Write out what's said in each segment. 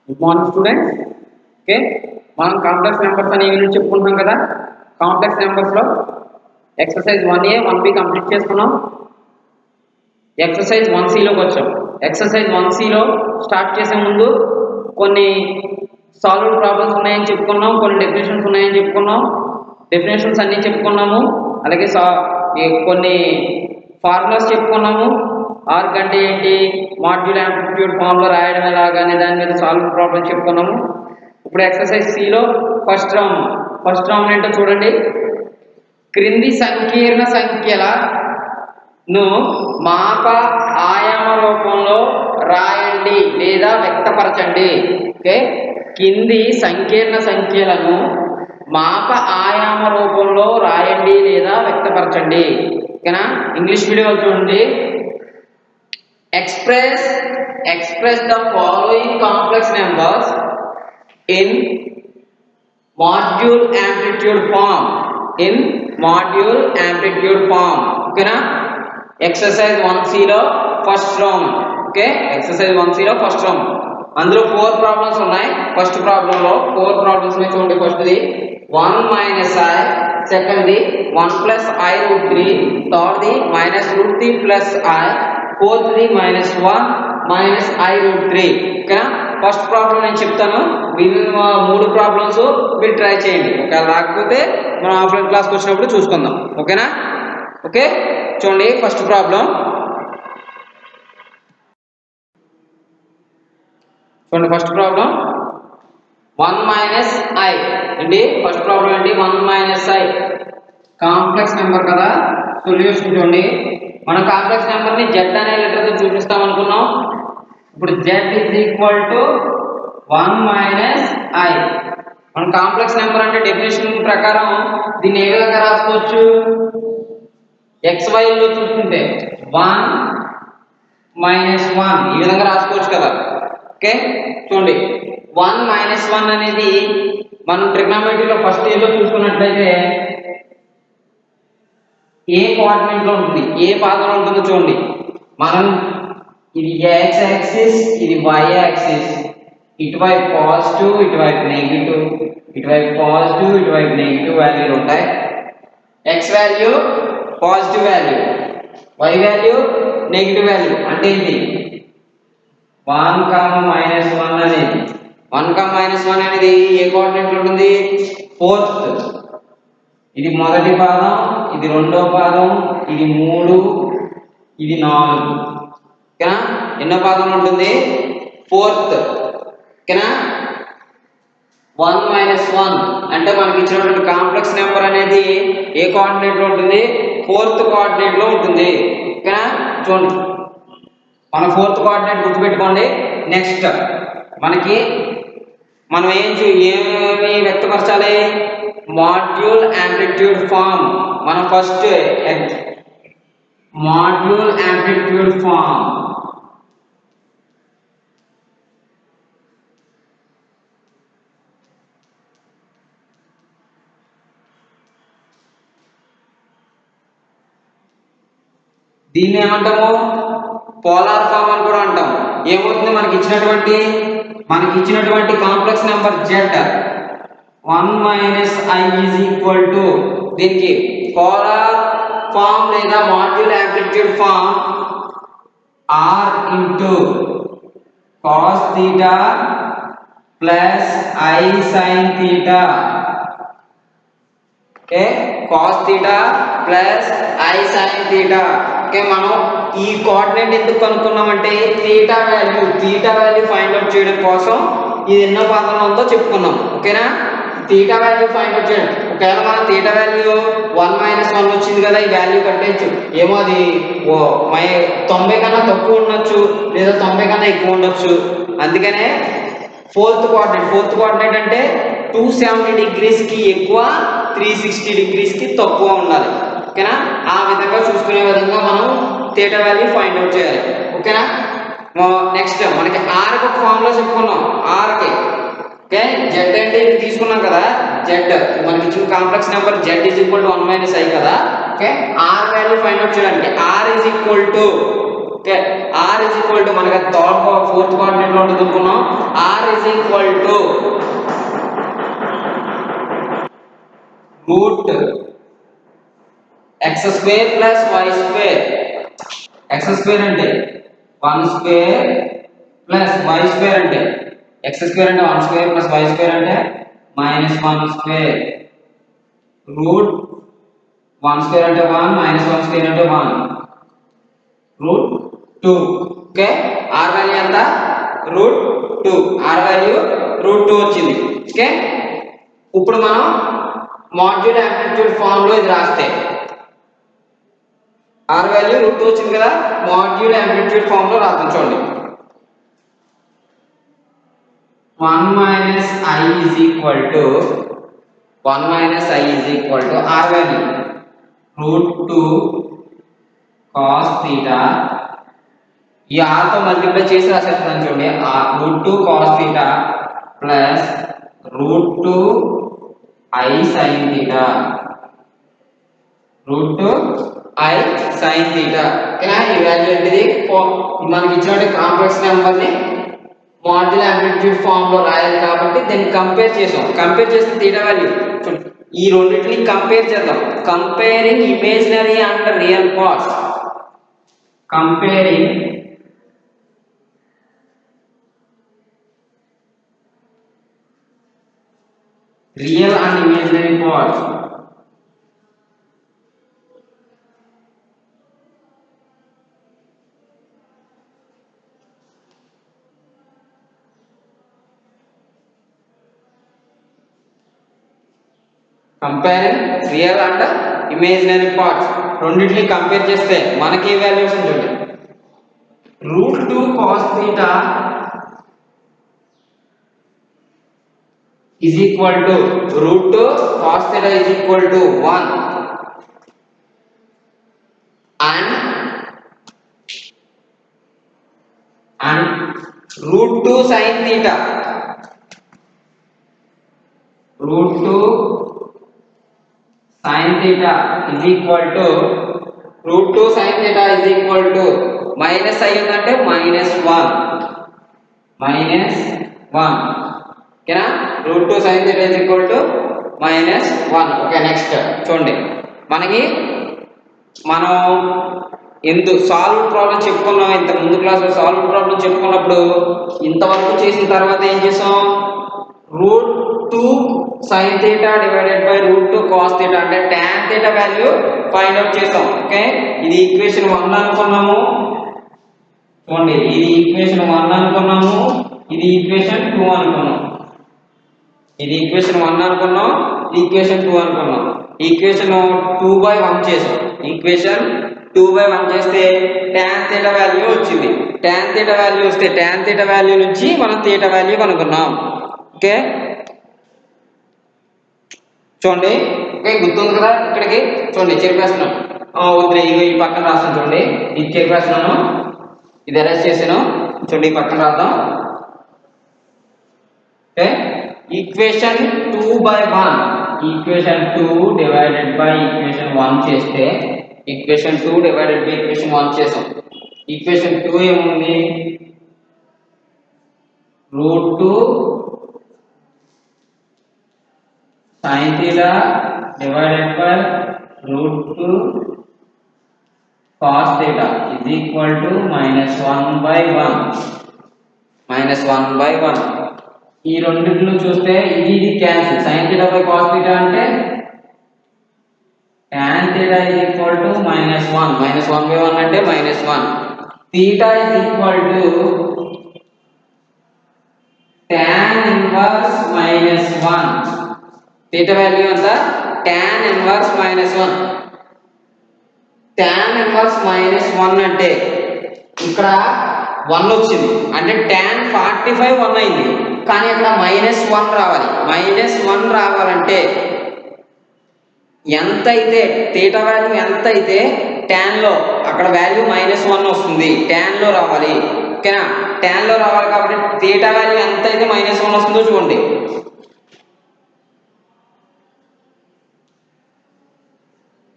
Good morning students. Okay, మనం complex numbers అనే unit చెప్పుకుంటున్నాం కదా. కాంప్లెక్స్ నెంబర్స్లో ఎక్సర్సైజ్ 1A 1B కంప్లీట్ చేసుకున్నాం. ఎక్సర్సైజ్ 1Cలోకి వచ్చాం. ఎక్సర్సైజ్ 1Cలో స్టార్ట్ చేసే ముందు కొన్ని సాల్వ్డ్ ప్రాబ్లమ్స్ ఉన్నాయని చెప్పుకున్నాం, కొన్ని డెఫినేషన్స్ ఉన్నాయని చెప్పుకున్నాం. డెఫినేషన్స్ అన్నీ చెప్పుకున్నాము, అలాగే కొన్ని ఫార్ములాస్ చెప్పుకున్నాము. ఆర్క్ అంటే ఏంటి, మాడ్యూల్ యాంప్లిట్యూడ్ ఫార్ములా రాయడం ఎలాగానే దాని మీద సాల్వ్ ప్రాబ్లమ్ చెప్పుకున్నాము. ఇప్పుడు ఎక్సర్సైజ్ సిలో ఫస్ట్ రౌండ్ ఏంటో చూడండి. క్రింది సంకీర్ణ సంఖ్యలను మాప ఆయామ రూపంలో రాయండి లేదా వ్యక్తపరచండి. ఓకే, కింది సంకీర్ణ సంఖ్యలను మాప ఆయామ రూపంలో రాయండి లేదా వ్యక్తపరచండి. ఓకేనా, ఇంగ్లీష్ వీడియో చూడండి. Express the following complex numbers in module amplitude form. ఓకేనా, ఎక్సర్సైజ్ 1C లో first round. Okay, exercise 1C లో ఫస్ట్ రౌండ్. అందులో 4 ప్రాబ్లమ్స్ ఉన్నాయి. ఫస్ట్ ప్రాబ్లంలో 4 ప్రాబ్లమ్స్ ఉన్నాయి చూడండి. ఫస్ట్ది 1 - i, సెకండ్ది 1 + i√3, థర్డ్ది -√3 + i, ఫోర్త్ది -1 - i√3. ఓకేనా, ఫస్ట్ ప్రాబ్లం నేను చెప్తాను, మిగిలిన 3 ప్రాబ్లమ్స్ మీరు ట్రై చేయండి. ఒకవేళ రాకపోతే మనం ఆఫ్లైన్ క్లాస్కి వచ్చినప్పుడు చూసుకుందాం. ఓకేనా. ఓకే, చూడండి first problem. First problem 1 - i అండి. ఫస్ట్ ప్రాబ్లం అండి 1 - i కాంప్లెక్స్ నెంబర్ కదా. సొల్యూషన్ చూడండి. మన కాంప్లెక్స్ నెంబర్ని z అనే లెటర్తో చూపిస్తాం అనుకున్నాం. ఇప్పుడు z = 1 - i. మన కాంప్లెక్స్ నెంబర్ అంటే డెఫినేషన్ ప్రకారం దీన్ని ఏ విధంగా రాసుకోవచ్చు, xyలో చూసుకుంటే 1 - 1 ఈ విధంగా రాసుకోవచ్చు కదా. ఓకే, చూడండి 1 - 1 అనేది మనం ట్రిగ్నామెట్రీలో ఫస్ట్ ఇయర్లో చూసుకున్నట్లయితే ఏ కోఆర్డినేట్లో ఉంటుంది, ఏ పాదంలో ఉంటుందో చూడండి. మనం ఇది x యాక్సిస్, ఇది y యాక్సిస్, ఇటువైపు పాజిటివ్, ఇటువైపు నెగిటివ్, ఇటువైపు పాజిటివ్, ఇటువైపు నెగిటివ్ వాల్యూలు ఉంటాయి. x value positive value, y value negative value. అంటే ఏంటి, 1, -1 అనేది 1, -1 అనేది ఏ కోఆర్డినేట్లో ఉంటుంది, ఫోర్త్. ఇది మొదటి పాదం, ఇది రెండో పాదం, ఇది 3, ఇది 4. ఓకేనా, ఎన్నో పాదం ఉంటుంది, ఫోర్త్. ఓకేనా, 1 - 1 అంటే మనకి ఇచ్చినటువంటి కాంప్లెక్స్ నెంబర్ అనేది ఏ కోఆర్డినేట్లో ఉంటుంది, ఫోర్త్ కోఆర్డినేట్లో ఉంటుంది. ఓకేనా, చూడండి మన ఫోర్త్ కోఆర్డినేట్ గుర్తుపెట్టుకోండి. నెక్స్ట్ మనం ఏమి వ్యక్తపరచాలి, మాడ్యూల్ యాంప్లిట్యూడ్ ఫామ్. మనం ఫస్ట్ మాడ్యూల్ యాంప్లిట్యూడ్ ఫామ్. దీన్ని ఏమంటాము, పోలార్ ఫామ్ అని కూడా అంటాం. ఏమవుతుంది, మనకి ఇచ్చినటువంటి కాంప్లెక్స్ నెంబర్ z 1 - i = దీనికి పోలార్ ఫామ్ లేదా module amplitude form r × cos θ + i sin θ. Okay, cos θ + i sin θ. Okay, మనం ఈ కోఆర్డినేట్ ఎందుకు కనుక్కున్నామంటే థీటా వాల్యూ ఫైండ్ అవుట్ చేయడం కోసం ఇది ఎన్నో పాదంలో ఉందో చెప్పుకున్నాం. ఓకేనా, థీటా వాల్యూ ఫైండ్ అవుట్ చేయడం. ఒకవేళ మన థీటా వాల్యూ 1 - 1 వచ్చింది కదా, ఈ వాల్యూ కట్టేయచ్చు. ఏమో అది 90 కన్నా తక్కువ ఉండొచ్చు, లేదా 90 కన్నా ఎక్కువ ఉండొచ్చు. అందుకనే ఫోర్త్ కోఆర్డినేట్ అంటే 270 డిగ్రీస్కి ఎక్కువ, 360 డిగ్రీస్కి తక్కువ ఉండాలి. ఓకేనా, ఆ విధంగా చూసుకునే విధంగా మనం థీటా వాల్యూ ఫైండ్ అవుట్ చేయాలి. ఓకేనా, నెక్స్ట్ మనకి ఆర్కి ఒక ఫార్ములా చెప్పుకున్నాం. ఆర్కి ఓకే, జెడ్ అంటే ఇది తీసుకున్నాం కదా. జెడ్ మనకి ఇచ్చిన కాంప్లెక్స్ నెంబర్ z = 1 - i కదా. Okay, R value find out చేయడానికి ఆర్ = ఓకే, ఆర్ మనకి ఫోర్త్ కోఆర్డినేట్లో ఉంటుంది అనుకున్నాం. R is equal to root x square plus y square. x square అంటే 1 square plus y square అంటే x square అంటే 1 square plus y square అంటే minus 1 square root 1 square అంటే 1 minus 1 square అంటే 1 root 2. ఓకే, r వాల్యూ ఎంత root 2, r value root 2 వచ్చింది. Okay, ఇప్పుడు మనం మాడ్యూల్ యాంప్లిట్యూడ్ ఫామ్ లో ఇది రాస్తే r వాల్యూ root 2 వచ్చింది కదా, మాడ్యూల్ యాంప్లిట్యూడ్ ఫామ్ లో రాద్దాం. చూడండి 1 minus I is equal to r value root 2 cos theta. ఈ r తో మల్టిప్లై చేసి రాసేస్తున్నాను చూడండి, root 2 cos theta plus root 2 I sin theta, root 2 I sin theta. ఓకేనా, ఈ వాల్యూ ఏంటిది మనకి ఇచ్చిన కాంప్లెక్స్ నెంబర్ ని మాడ్యుల్ యాంప్లిట్యూడ్ ఫామ్ లో రాయాలి కాబట్టి దీన్ని కంపేర్ చేసాం. కంపేర్ చేస్తే థీటా వాల్యూ ఈ రెండింటిని కంపేర్ చేద్దాం. Comparing imaginary and real parts. Comparing real and imaginary parts. Comparing real and imaginary parts రెండింటిని కంపేర్ చేస్తే మనకి ఏ వాల్యూస్ ఉంటుంది. Root 2 cos theta is equal to root 2 cos theta is equal to 1 and root 2 sin theta, root 2 sin theta is equal to root 2 sin theta is equal to minus I ఉందంటే minus 1 ఓకేనా. root 2 sin theta is equal to minus 1. Okay, next చూడండి, మనకి మనం solve problem చెప్పుకున్నాం. ఇంత ముందు క్లాస్లో solve problem చెప్పుకున్నప్పుడు ఇంతవరకు చేసిన తర్వాత ఏం చేసాం, route 2 sin theta divided by root 2 cos theta అంటే tan theta value find out చేసాం. ఓకే, ఇది ఈక్వేషన్ 1 అనుకున్నాము. చూడండి, ఇది ఈక్వేషన్ 1 అనుకున్నాము, ఇది ఈక్వేషన్ 2 అనుకున్నాం. ఇది ఈక్వేషన్ 1 అనుకున్నాం, ఈక్వేషన్ 2 అనుకున్నాం. ఈక్వేషన్ 2/1 చేసాం. ఈక్వేషన్ 2/1 చేస్తే tan theta వాల్యూ వచ్చింది. tan theta వాల్యూ వస్తే tan theta వాల్యూ నుంచి మనం theta వాల్యూ కనుక్కున్నాం. ఓకే, చూడండి. ఓకే, గుర్తుంది కదా. ఇక్కడికి చూడండి చెరిపేస్తున్నాం. వద్దులే, ఇగో ఈ పక్కన రాస్తాను. చూడండి, ఇది చెరిపేస్తున్నాను, ఇది అరెస్ట్ చేసాను. చూడండి, ఈ పక్కన రాద్దాం. Okay, equation 2/1 equation 2 divided by equation 1 చేస్తే ఈక్వేషన్ 2 డివైడెడ్ బై ఈక్వేషన్ 1 చేసాం. ఈక్వేషన్ 2 ఏముంది, route 2 sin theta divided by root 2 cos theta is equal to minus 1/1. ఈ రెండిట్లో చూస్తే ఇది cancel. sin theta by cos theta అంటే tan theta is equal to -1 -1/1 అంటే -1. theta is equal to tan inverse -1. theta value ఎంత, tan inverse -1. tan inverse -1 అంటే ఇక్కడ 1 వచ్చింది అంటే tan 45 1 అయింది. కానీ అక్కడ -1 రావాలి. -1 రావాలంటే ఎంత అయితే theta వాల్యూ ఎంత అయితే tan లో అక్కడ వాల్యూ -1 వస్తుంది. tan లో రావాలి. ఓకేనా, tan లో రావాలి కాబట్టి theta వాల్యూ ఎంత అయితే -1 వస్తుందో చూడండి.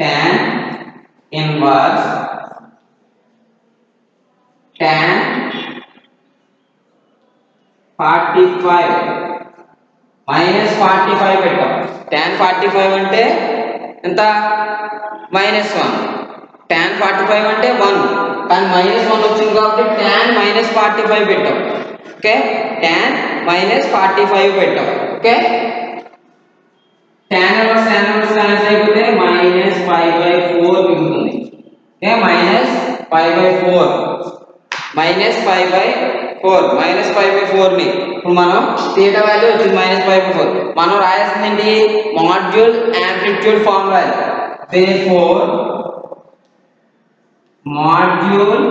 tan inverse tan 45 మైనస్ 45 పెట్టాం. tan 45 అంటే ఎంత? -1. tan 45 అంటే 1, కానీ -1 వచ్చింది కాబట్టి tan -45 పెట్టాం. ఓకే, tan -45 పెట్టాం. ఓకే, tan ఇన్వర్స్ క్యాన్సిల్ అయిపోతే -π/4 మిగులుతుంది. ఓకే, -π/4 -π/4 ని ఇప్పుడు మనం తీటా వాల్యూ వచ్చింది -π/4. మనం రాయాల్సింది ఏంటి? Module amplitude formula. therefore module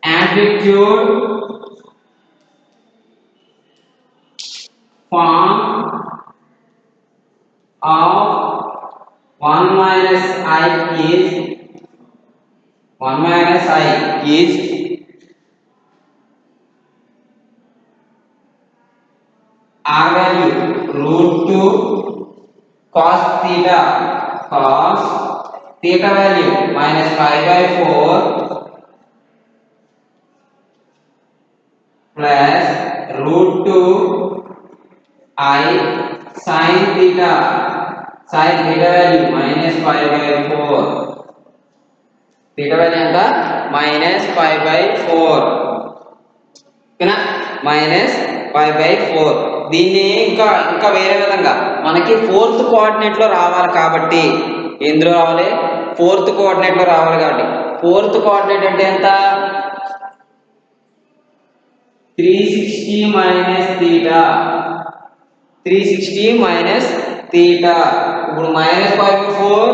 amplitude form of 1 minus I is R value √2 cos theta value -π/4 plus √2 I sin theta value -π/4. theta value ఎంత? -π/4. ఓకేనా? -π/4. దీన్ని ఇంకా వేరే విధంగా మనకి ఫోర్త్ కోఆర్డినేట్ లో రావాలి కాబట్టి, ఎందులో రావాలి? ఫోర్త్ కోఆర్డినేట్ లో రావాలి కాబట్టి, ఫోర్త్ కోఆర్డినేట్ అంటే ఎంత? 360 minus theta. 360 minus theta. ఇప్పుడు -π/4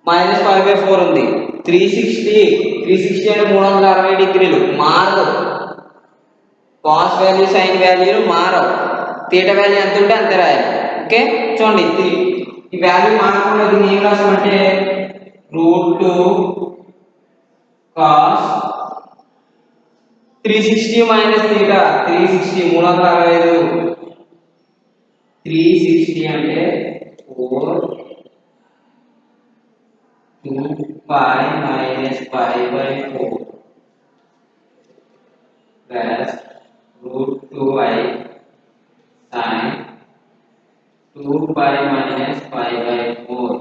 -π/4 ఉంది. 360 అంటే 360 డిగ్రీలు మారదు. కాస్ వాల్యూ సైన్ వాల్యూలు మారవు. థీటా వాల్యూ ఎంత ఉంటే అంతే రాయాలి. ఓకే, చూడండి ఈ వాల్యూ మారకుండా దీన్ని ఏం రాసామంటే √2 cos 360 minus theta. 360 365. 360 అంటే 4 2π -π/4 plus √2i sin 2π -π/4.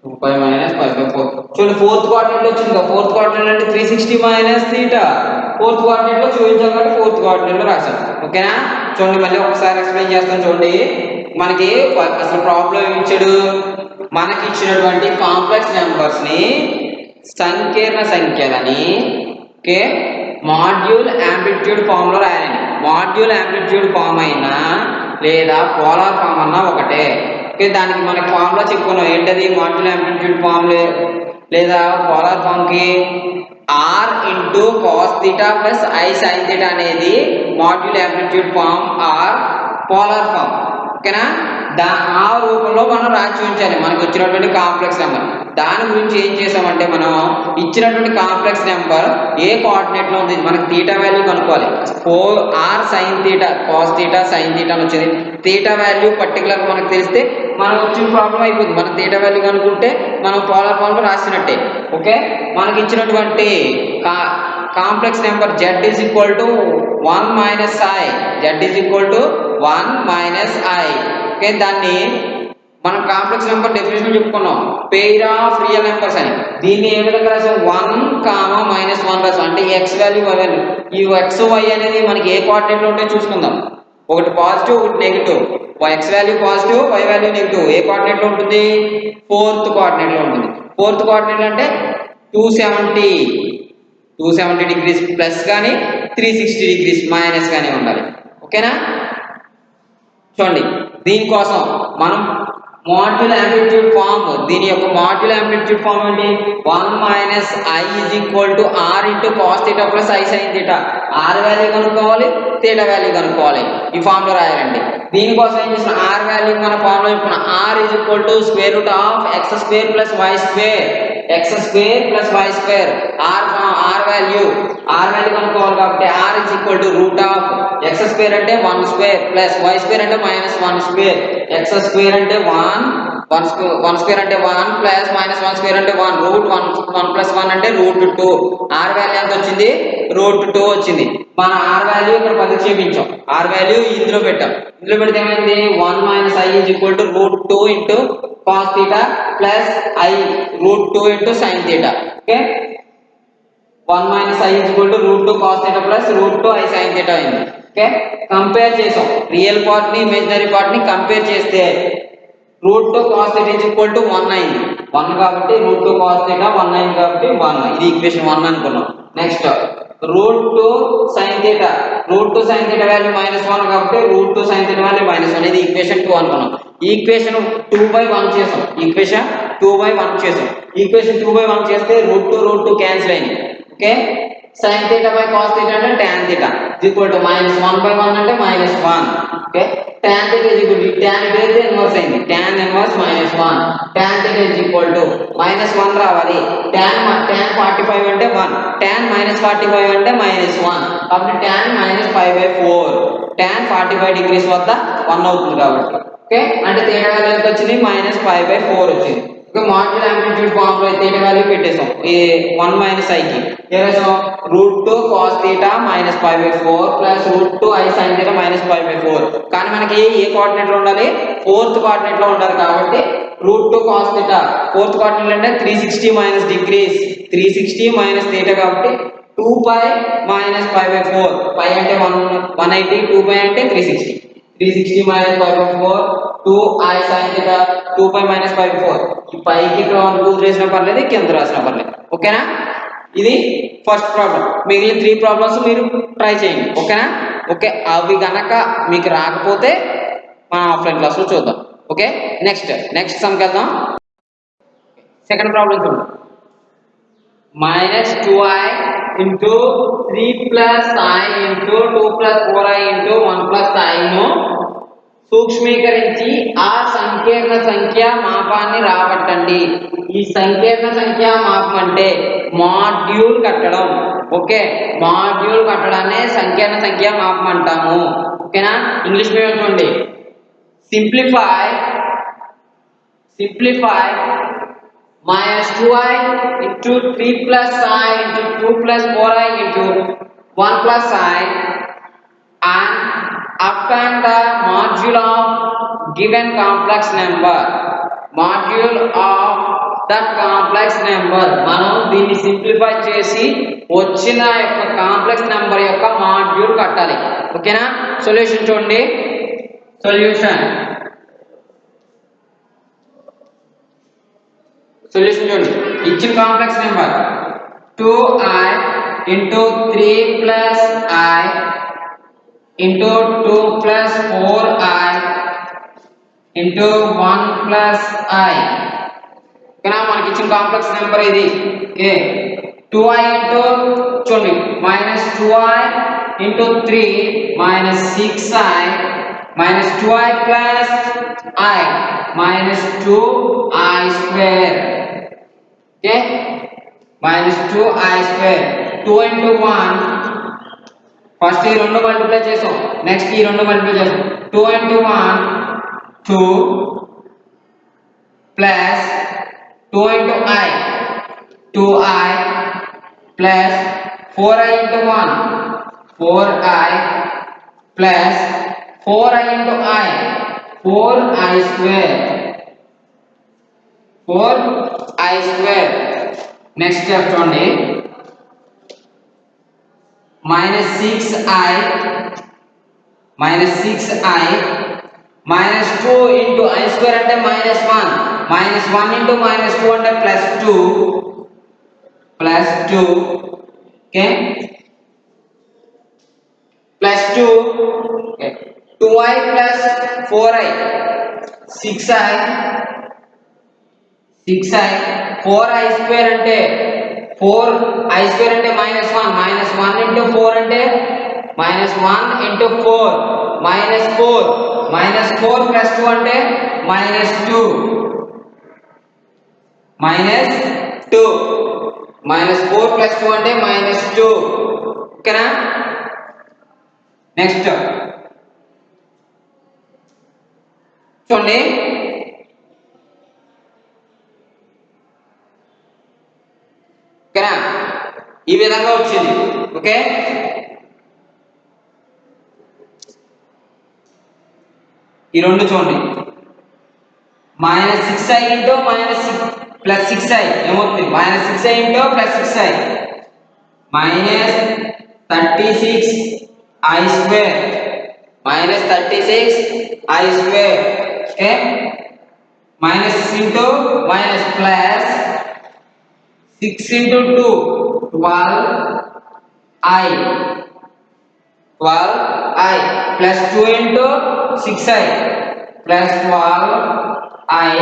2π -π/4. చూడండి, ఫోర్త్ కోఆర్డినేట్ లో వచ్చింది. ఫోర్త్ కోఆర్డినేట్ అంటే 360 మైనస్ థీటా. ఫోర్త్ కోఆర్డినేట్ లో చూపించాం కాబట్టి ఫోర్త్ కోఆర్డినేట్ లో రాశాం. ఓకేనా? చూడండి, మళ్ళీ ఒకసారి ఎక్స్ప్లెయిన్ చేస్తాను. చూడండి, మనకి అసలు ప్రాబ్లం ఏమి ఇచ్చాడు? మనకి ఇచ్చినటువంటి కాంప్లెక్స్ నెంబర్స్ ని సంకీర్ణ సంఖ్యలని ఓకే మాడ్యూల్ యాంప్లిట్యూడ్ ఫామ్ లో రాయాలండి. మాడ్యూల్ యాంప్లిట్యూడ్ ఫామ్ అయినా లేదా పోలార్ ఫామ్ అన్నా ఒకటే. ఓకే, దానికి మనకి ఫామ్ లో చెప్పుకున్నాం. ఏంటది? మాడ్యూల్ యాంప్లిట్యూడ్ ఫామ్ లేదా పోలార్ ఫామ్ కి r into cos theta plus i sine theta అనేది module amplitude form or polar form. ఓకేనా? ఆ రూపంలో మనం రాసి చూపించాలి మనకు వచ్చినటువంటి కాంప్లెక్స్ నెంబర్. దాని గురించి ఏం చేసామంటే, మనం ఇచ్చినటువంటి కాంప్లెక్స్ నెంబర్ ఏ కోఆర్డినేట్ లో ఉంది, మనకి థీటా వాల్యూ కనుక్కోవాలి. 4r sin theta cos theta sin theta అని వచ్చింది. థీటా వాల్యూ పర్టికులర్ మనకు తెలిస్తే మనకు వచ్చిన ప్రాబ్లం అయిపోతుంది. మనం థీటా వాల్యూ కనుక్కుంటే మనం పోలార్ ఫామ్ లో రాసినట్టే. ఓకే, మనకి ఇచ్చినటువంటి complex number z is equal to 1 minus i. z is equal to 1 minus i. Okay, దాన్ని మనం కాంప్లెక్స్ నెంబర్ డెఫినేషన్ చెప్పుకున్నాం, పెయిర్ ఆఫ్ రియల్ నెంబర్స్ అని. దీన్ని ఏ విధంగా రాసాం? 1, -1 రాసాం. అంటే x వాల్యూ y వాల్యూ. ఈ x y అనేది మనకి ఏ కోఆర్డినేట్ లో ఉంటాయో చూసుకుందాం. ఒకటి పాజిటివ్, ఒకటి negative. x value positive, y value negative. ఏ కోఆర్డినేట్ లో ఉంటుంది? ఫోర్త్ కోఆర్డినేట్ లో ఉంటుంది. ఫోర్త్ కోఆర్డినేట్ అంటే 270 డిగ్రీస్ ప్లస్ కానీ 360 డిగ్రీస్ మైనస్ కానీ ఉండాలి. ఓకేనా? చూడండి, దీనికోసం మనం మాడ్యూల్ యాంప్లిట్యూడ్ ఫామ్, దీని యొక్క మాడ్యూల్ యాంప్లిట్యూడ్ ఫామ్ ఏంటి? 1 minus i is equal to r into cos theta plus i sin theta. r value కనుక్కోవాలి, థీటా వాల్యూ కనుక్కోవాలి. ఈ ఫామ్ లో రాయాలండి. దీనికోసం ఏం చేసిన r వాల్యూ మన ఫామ్ లో చెప్పుకున్న r is equal to square root of x square plus y square. x square plus y square. r value కనుక్కోవాలి కాబట్టి r is equal to root of x square అంటే 1 square plus y square అంటే -1 square. x square అంటే 1 one square అంటే 1 plus minus 1 square అంటే 1 route 1 plus 1 అంటే route 2. Are value ఎంత వచ్చింది? రూట్ 2 వచ్చింది. మన ఆర్ వాల్యూ ఇక్కడ ప్రతిక్షేపించాం. ఆర్ వాల్యూ ఇందులో పెట్టాం. ఇందులో పెడితే ఏమైంది? 1 minus i is equal to root 2 into cos theta plus i root 2 into sine theta. Okay, 1 minus i is equal to root 2 cos theta plus root 2 i sine theta అయింది. Okay, compare చేసాం. Real part ని imaginary part ని compare చేస్తే root 2 cos theta is equal to 1 అయింది. 1 కాబట్టి root 2 cos theta 1 అయింది కాబట్టి 1. ఇది ఈక్వేషన్ 1 అనుకున్నాం. Next root 2 sine theta, root 2 sine theta value -1 కాబట్టి రూట్ 2 సైన్ థీటా వాల్యూ -1. ఇది ఈక్వేషన్ 2 అనుకున్నాం. ఈక్వేషన్ 2/1 చేసాం. ఈక్వేషన్ 2/1 చేసాం. ఈక్వేషన్ 2/1 చేస్తే రూట్ 2 క్యాన్సిల్ అయింది. Okay, sin theta by cos theta అంటే tan theta is equal to -1/1 అంటే -1. Okay, tan theta is equal to tan theta అయితే ఇన్వర్స్ అయింది. tan inverse -1. tan theta is equal to -1 రావాలి. tan 45 అంటే 1, tan -45 అంటే -1 కాబట్టి tan -5/4. tan 45 degrees వద్ద 1 అవుతుంది కాబట్టి. ఓకే, అంటే theta వాల్యూ ఎంత వచ్చింది? -5/4 వచ్చింది. ఓకే, మాడ్యులర్ యాంప్లిట్యూడ్ ఫార్మ్ లో theta వాల్యూ పెట్టేసాం. ఈ 1 మైనస్ i కి ఏరేసాం root 2 cos theta -5/4 plus root 2 i sin theta -5/4. కానీ మనకి ఏ కోఆర్డినేట్ లో ఉండాలి? ఫోర్త్ కోఆర్డినేట్ లో ఉండాలి కాబట్టి root 2 cos theta fourth coordinate అంటే 360 మైనస్ డిగ్రీస్, 360 మైనస్ theta కాబట్టి 2π -5/4. π అంటే 180, 2π అంటే 360. 360 minus 5/4 2i sin theta 2π -5/4. ఈ పైకి ఇక్కడ రూల్ చేసినా పర్లేదు, కింద రాసినా పర్లేదు. ఓకేనా? ఇది ఫస్ట్ ప్రాబ్లం. మిగిలిన 3 ప్రాబ్లమ్స్ మీరు ట్రై చేయండి. ఓకేనా? ఓకే, అవి గనక మీకు రాకపోతే మనం ఆఫ్లైన్ క్లాస్లో చూద్దాం. ఓకే, నెక్స్ట్ సమ్కి వెళ్దాం. సెకండ్ ప్రాబ్లం చూడండి. -2i into 3 plus i into 2 plus 4i into 1 plus i ను సూక్ష్మీకరించి ఆ సంకీర్ణ సంఖ్య మాపాన్ని రాబట్టండి. ఈ సంకీర్ణ సంఖ్య మాపం అంటే మాడ్యూల్ కట్టడం. ఓకే, మాడ్యూల్ కట్టడాన్ని సంకీర్ణ సంఖ్య మాపం అంటాము. ఓకేనా? ఇంగ్లీష్ మీడియం చూడండి. Simplify -2i into 3 plus i into 2 plus 4i into 1 plus i and obtain the module of given complex number. Module of that complex number. మనం దీన్ని సింప్లిఫై చేసి వచ్చిన యొక్క కాంప్లెక్స్ నెంబర్ యొక్క మాడ్యూల్ కట్టాలి. ఓకేనా? సొల్యూషన్ చూడండి. సొల్యూషన్ చూడండి. ఇచ్చిన complex number 2i into 3 plus i into 2 plus 4i into 1 plus i. ఓకేనా? మనకి ఇచ్చిన కాంప్లెక్స్ నెంబర్ ఇది. ఓకే, 2i into చూడండి -2i into 3 -6i minus 2i plus i minus 2i square. Okay, minus 2i square. 2 into 1 first ఈ రెండు multiply చేసాం, next ఈ రెండు మల్టిప్లై చేసాం. 2 into 1 2 plus 2 into i 2i plus 4i into 1 4i plus 4i into i 4i square 4i square. Next step చూడండి. -6i minus 2 into i square అంటే -1 -1 into -2 అంటే +2 okay +2 okay 2i plus 4i 6i 4i square అంటే 4i square అంటే -1 -1 into 4 అంటే -1 into 4 -4 -4 plus 2 అంటే -2 -4 plus 2 అంటే -2. ఓకేనా? Next చూడండి. ఈ విధంగా వచ్చింది. ఓకే, ఈ రెండు చూడండి. -6i ఇంటూ ప్లస్ 6i ఏమవుతుంది? -6i into plus 6i -36i square -36i square. Okay, minus into minus plus 6 into 2 12i plus 2 into 6i plus 12i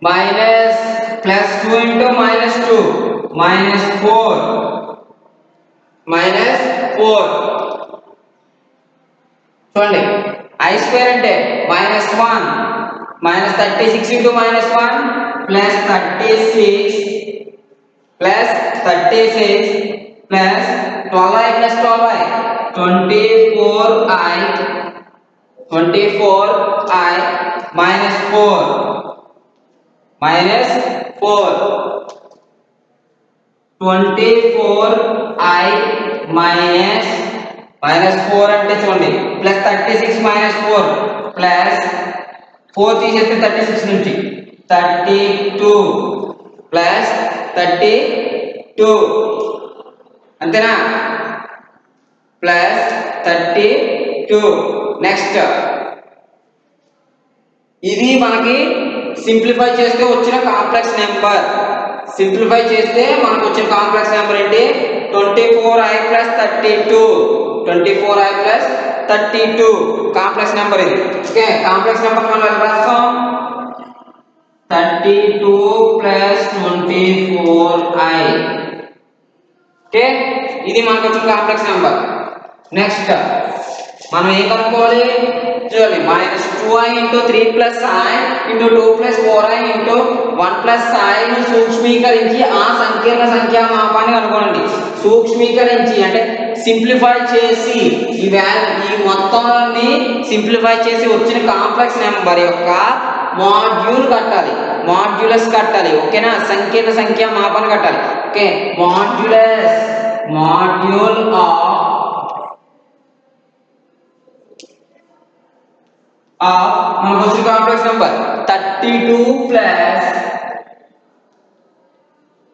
minus plus 2 into -2 -4 చూడండి. i స్క్వేర్ అంటే -1 -36 into -1 plus 36 plus 36 plus 12i plus 12i 24i minus 4 24i minus 4 అంటే చూడండి plus 36 minus 4 plus 4 తీసేస్తే 36 నుంచి 32 plus 32 అంతేనా? Plus 32. Next ఇది మనకి simplify చేస్తే వచ్చిన కాంప్లెక్స్ నెంబర్. సింప్లిఫై చేస్తే మనకు వచ్చిన కాంప్లెక్స్ నెంబర్ ఏంటి? 24i plus 32 24i plus 32 complex number ఇది. ఓకే, కాంప్లెక్స్ నెంబర్ మనం ఎలా రాస్తాం? 32 ప్లస్ 24i. ఓకే, ఇది మనకు వచ్చిన కాంప్లెక్స్ నెంబర్. నెక్స్ట్ మనం ఏం కనుక్కోవాలి? చూడండి, -2i into 3 plus i into 2 plus 4i into 1 plus i ను సూక్ష్మీకరించి ఆ సంకీర్ణ సంఖ్యా మాపాన్ని కనుక్కోండి. సూక్ష్మీకరించి అంటే సింప్లిఫై చేసి ఈ మొత్తాన్ని సింప్లిఫై చేసి వచ్చిన కాంప్లెక్స్ నెంబర్ యొక్క మాడ్యూల్ కట్టాలి, మాడ్యులస్ కట్టాలి. ఓకేనా? సంకీర్ణ సంఖ్యా మాపాన్ని కట్టాలి. ఓకే, మాడ్యూల్ ఆఫ్ మనకు వచ్చిన complex number 32 plus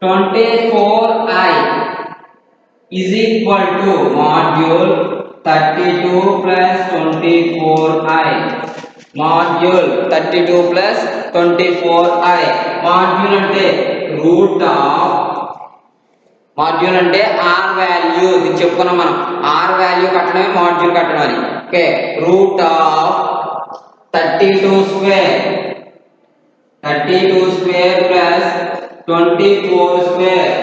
24i is equal to module 32 plus 24i module 32 plus 24i. Module అంటే రూట్ ఆఫ్, మాడ్యూల్ అంటే ఆర్ వాల్యూ. ఇది చెప్పుకున్నాం మనం, ఆర్ వాల్యూ కట్టడమే మాడ్యూల్ కట్టడం అని. Okay, root of 32 square plus 24 square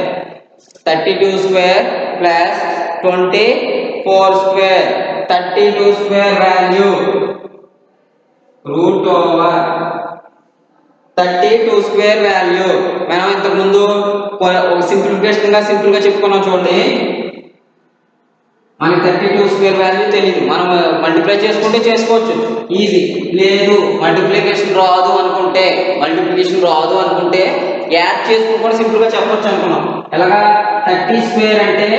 32 square plus 24 square 32 square value root over 32 square value. మనం ఇంతకుముందు ఒక సింపుల్గా చెప్పుకున్నాం. చూడండి, మనకి 32 స్క్వేర్ వాల్యూ తెలియదు, మనం మల్టిప్లై చేసుకుంటే చేసుకోవచ్చు, ఈజీ. లేదు మల్టిప్లికేషన్ రాదు అనుకుంటే యాడ్ చేసుకుని కూడా సింపుల్గా చెప్పొచ్చు అనుకున్నాం. ఎలాగా? 30 స్క్వేర్ అంటే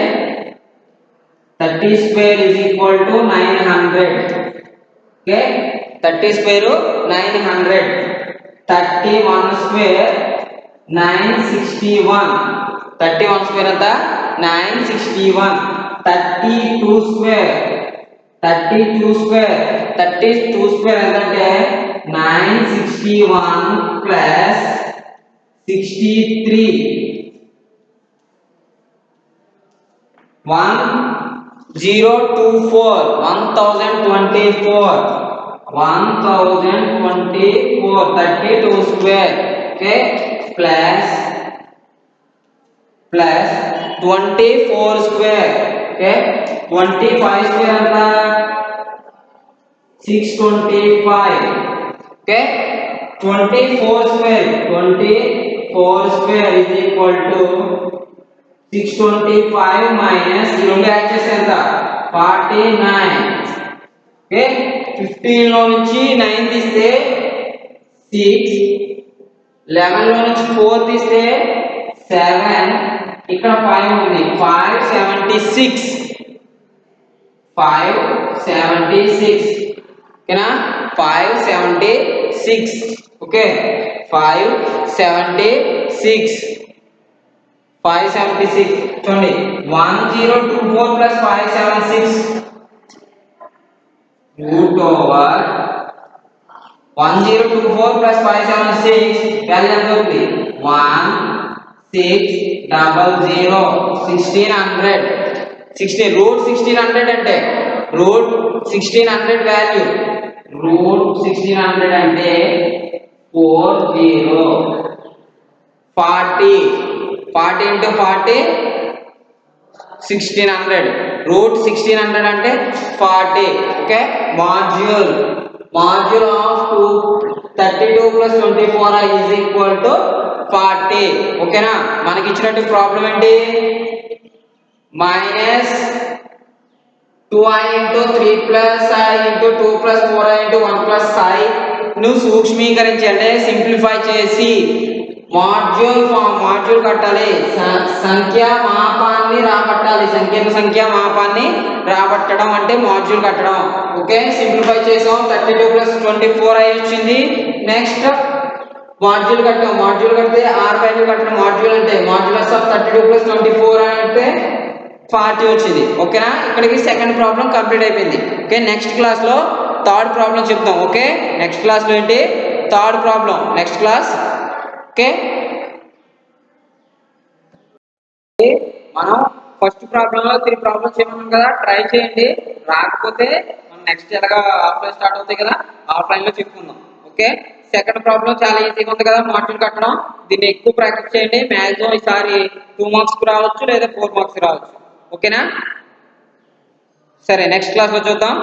30 square is equal to 900. Okay, 30 square 900. 31 square 961. 31 square అంతా 961. 32 స్క్వేర్ ఎంతంటే 961 plus 63 1024 32 square. Okay, plus 24 square. Okay, 25 square అంతా 625. Okay, 24 square is equal to 625 minus ఈ రెండు యాడ్ చేస్తే ఎంత? 49. ఓకే, 15 లో నుంచి 9 తీస్తే 6, 11 లో నుంచి 4 తీస్తే 7, ఇక్కడ 5 ఉంది 576 ఓకేనా 576 ఓకే 576 చూడండి 1024 plus 576 root over 1024 plus 576 value ఎంత అవుతుంది 1600 1600 రూట్ 1600 అంటే రూట్ 1600 వాల్యూ రూట్ 1600 అంటే 40 into 40 1600 రూట్ 1600 అంటే 40 okay module of 32 plus 24 is equal to 40 ఓకేనా మనకి ఇచ్చినట్టు ప్రాబ్లం ఏంటి minus 2i into 3 plus i into 2 plus 4i into 1 plus i ను సూక్ష్మీకరించండి సింప్లిఫై చేసి మాడ్యూల్ కట్టాలి సంఖ్యా మాపాన్ని రాబట్టడం అంటే మాడ్యూల్ కట్టడం ఓకే సింప్లిఫై చేసాం 32 ప్లస్ 24 i వచ్చింది నెక్స్ట్ మాడ్యూల్ కడితే r వాల్యూ కట్టడం మాడ్యూల్ అంటే మాడ్యులస్ ఆఫ్ 32 ప్లస్ 24 అంటే 40 వచ్చింది ఓకేనా ఇక్కడికి సెకండ్ ప్రాబ్లం కంప్లీట్ అయిపోయింది ఓకే నెక్స్ట్ క్లాస్ లో థర్డ్ ప్రాబ్లం చెప్తాం ఓకే నెక్స్ట్ క్లాస్ లో ఏంటి third problem next class okay మనం ఫస్ట్ ప్రాబ్లం లో 3 ప్రాబ్లమ్స్ చేయమన్నాం కదా ట్రై చేయండి రాకపోతే మనం నెక్స్ట్ ఎలాగా ఆఫ్లైన్ స్టార్ట్ అవుతాయి కదా ఆఫ్లైన్ లో చెప్పుకుందాం ఓకే సెకండ్ ప్రాబ్లం చాలా ఈజీగా ఉంది కదా మాడ్యూల్ కట్టడం దీన్ని ఎక్కువ ప్రాక్టీస్ చేయండి మ్యాక్సిమం ఈసారి 2 మార్క్స్ రావచ్చు లేదా 4 మార్క్స్ రావచ్చు ఓకేనా సరే నెక్స్ట్ క్లాస్ లో చూద్దాం